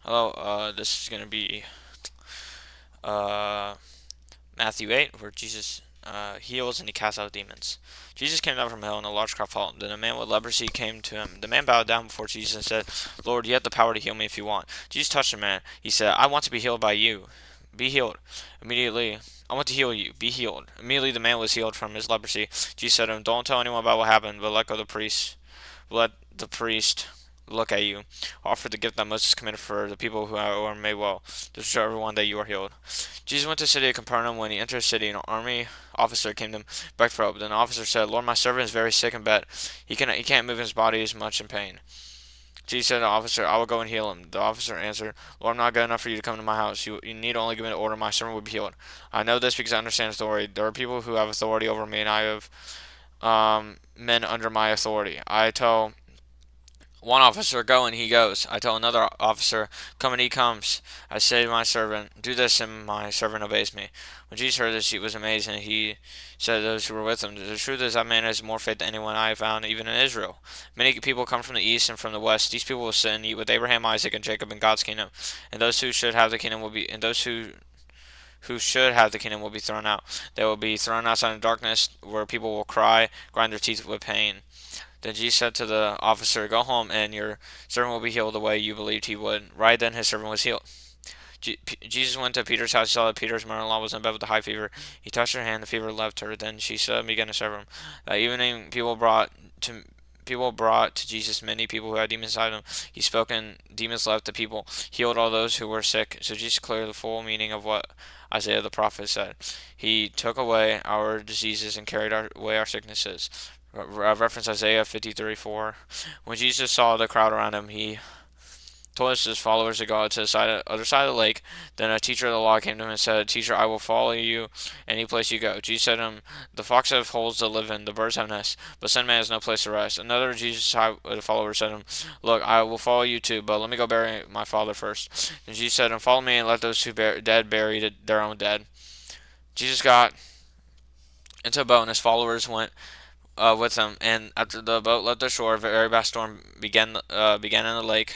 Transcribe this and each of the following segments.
Hello, this is going to be uh, Matthew 8, where Jesus heals and he casts out demons. Jesus came down from hell, and a large crowd followed him. Then a man with leprosy came to him. The man bowed down before Jesus and said, Lord, you have the power to heal me if you want. Jesus touched the man. He said, I want to be healed by you. Be healed. Immediately, I want to heal you. Be healed. Immediately, the man was healed from his leprosy. Jesus said to him, Don't tell anyone about what happened, but let the priest look at you. Offer the gift that Moses commanded for the people who are made well, to show everyone that you are healed. Jesus went to the city of Capernaum. When he entered the city, an army officer came to him, begged for help. Then the officer said, Lord, my servant is very sick in bed. He can't move his body, is much in pain. Jesus said to the officer, I will go and heal him. The officer answered, Lord, I'm not good enough for you to come to my house. You need only give me an order. My servant will be healed. I know this because I understand authority. There are people who have authority over me, and I have men under my authority. I tell one officer, go, and he goes. I tell another officer, come, and he comes. I say to my servant, do this, and my servant obeys me. When Jesus heard this, he was amazed, and he said to those who were with him, the truth is that man has more faith than anyone I have found, even in Israel. Many people come from the east and from the west. These people will sit and eat with Abraham, Isaac, and Jacob in God's kingdom. And those who should have the kingdom will be, and those who should have the kingdom will be thrown out. They will be thrown outside in darkness, where people will cry, grind their teeth with pain. Then Jesus said to the officer, go home, and your servant will be healed the way you believed he would. Right then his servant was healed. Jesus went to Peter's house. He saw that Peter's mother-in-law was in bed with a high fever. He touched her hand. The fever left her. Then she stood and began to serve him. That evening, people brought to Jesus many people who had demons inside them. He spoke, and demons left the people. He healed all those who were sick. So Jesus declared the full meaning of what Isaiah the prophet said. He took away our diseases and carried away our sicknesses. Reference Isaiah 53:4. When Jesus saw the crowd around him, he told his followers to go to the other side of the lake. Then a teacher of the law came to him and said, Teacher, I will follow you any place you go. Jesus said to him, The foxes have holes to live in, the birds have nests, but Son of Man has no place to rest. Another of Jesus' followers said to him, Look, I will follow you too, but let me go bury my father first. And Jesus said to him, Follow me and let those who dead bury their own dead. Jesus got into a boat, and his followers went with him. And after the boat left the shore, a very bad storm began in the lake.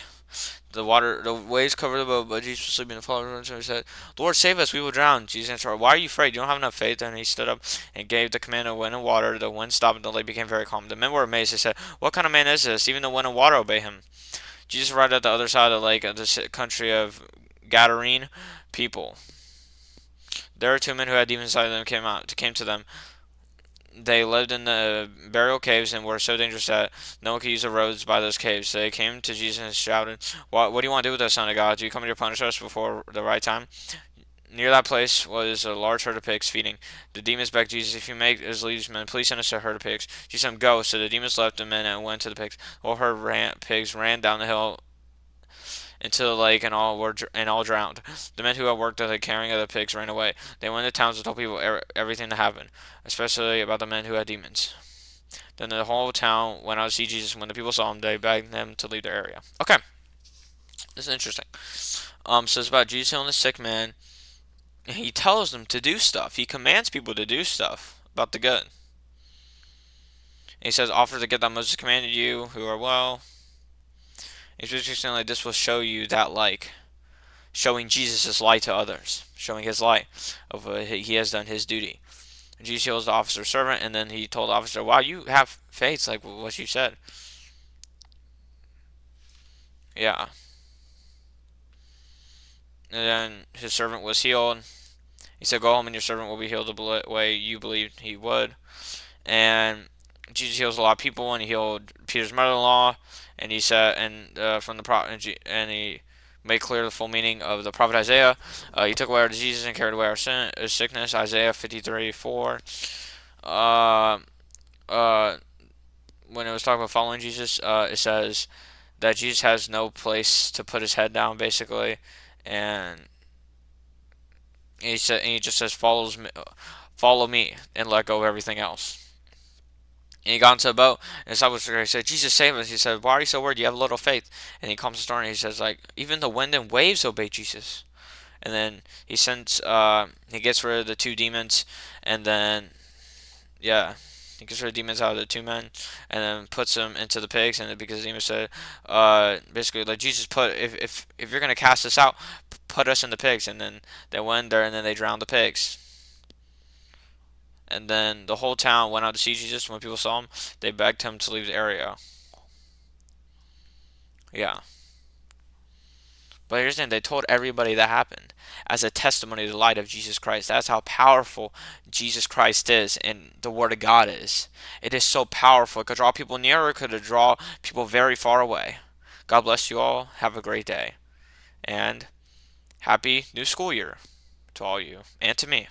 The waves covered the boat, but Jesus was sleeping. The followers he said, Lord, save us, we will drown. Jesus answered, Why are you afraid? You don't have enough faith. And he stood up and gave the command of wind and water. The wind stopped, and the lake became very calm. The men were amazed. They said, What kind of man is this? Even the wind and water obey him. Jesus arrived at the other side of the lake, of the country of Gadarene people. There were two men who had demons inside of them came to them. They lived in the burial caves and were so dangerous that no one could use the roads by those caves. They came to Jesus and shouted, what do you want to do with us, Son of God? Do you come here to punish us before the right time? Near that place was a large herd of pigs feeding. The demons begged Jesus, If you make us leave these men, please send us a herd of pigs. Jesus said, Go. So the demons left the men and went to the pigs. The whole herd pigs ran down the hill into the lake, and all drowned. The men who had worked at the carrying of the pigs ran away. They went to towns and told people everything that happened, especially about the men who had demons. Then the whole town went out to see Jesus. When the people saw him, they begged them to leave their area. Okay, this is interesting. So it's about Jesus healing the sick man. He tells them to do stuff. He commands people to do stuff about the good. And he says, "Offer the gift that Moses commanded you, who are well." He's basically saying like this will show you that showing Jesus' light to others, showing his light of what he has done his duty. And Jesus heals the officer's servant, and then he told the officer, "Wow, you have faith, like what you said." Yeah. And then his servant was healed. He said, "Go home, and your servant will be healed the way you believed he would." And Jesus heals a lot of people, and he healed Peter's mother-in-law, and he said, from the prophet, and he made clear the full meaning of the prophet Isaiah. He took away our diseases and carried away our sickness. Isaiah 53:4. Uh, uh, when it was talking about following Jesus, it says that Jesus has no place to put his head down, basically, and he just says, follow me, and let go of everything else. And he got into a boat, and his disciples said, Jesus, save us. He said, Why are you so worried? You have little faith. And he calms the storm, and he says, even the wind and waves obey Jesus. And then he gets rid of the two demons, and then, yeah, He gets rid of demons out of the two men, and then puts them into the pigs. And because the demon said, basically like Jesus put, if you're gonna cast us out, put us in the pigs. And then they went there, and then they drowned the pigs. And then the whole town went out to see Jesus. When people saw him, they begged him to leave the area. Yeah. But here's the thing, they told everybody that happened as a testimony to the light of Jesus Christ. That's how powerful Jesus Christ is and the Word of God is. It is so powerful. It could draw people near, it could draw people very far away. God bless you all. Have a great day. And happy new school year to all you and to me.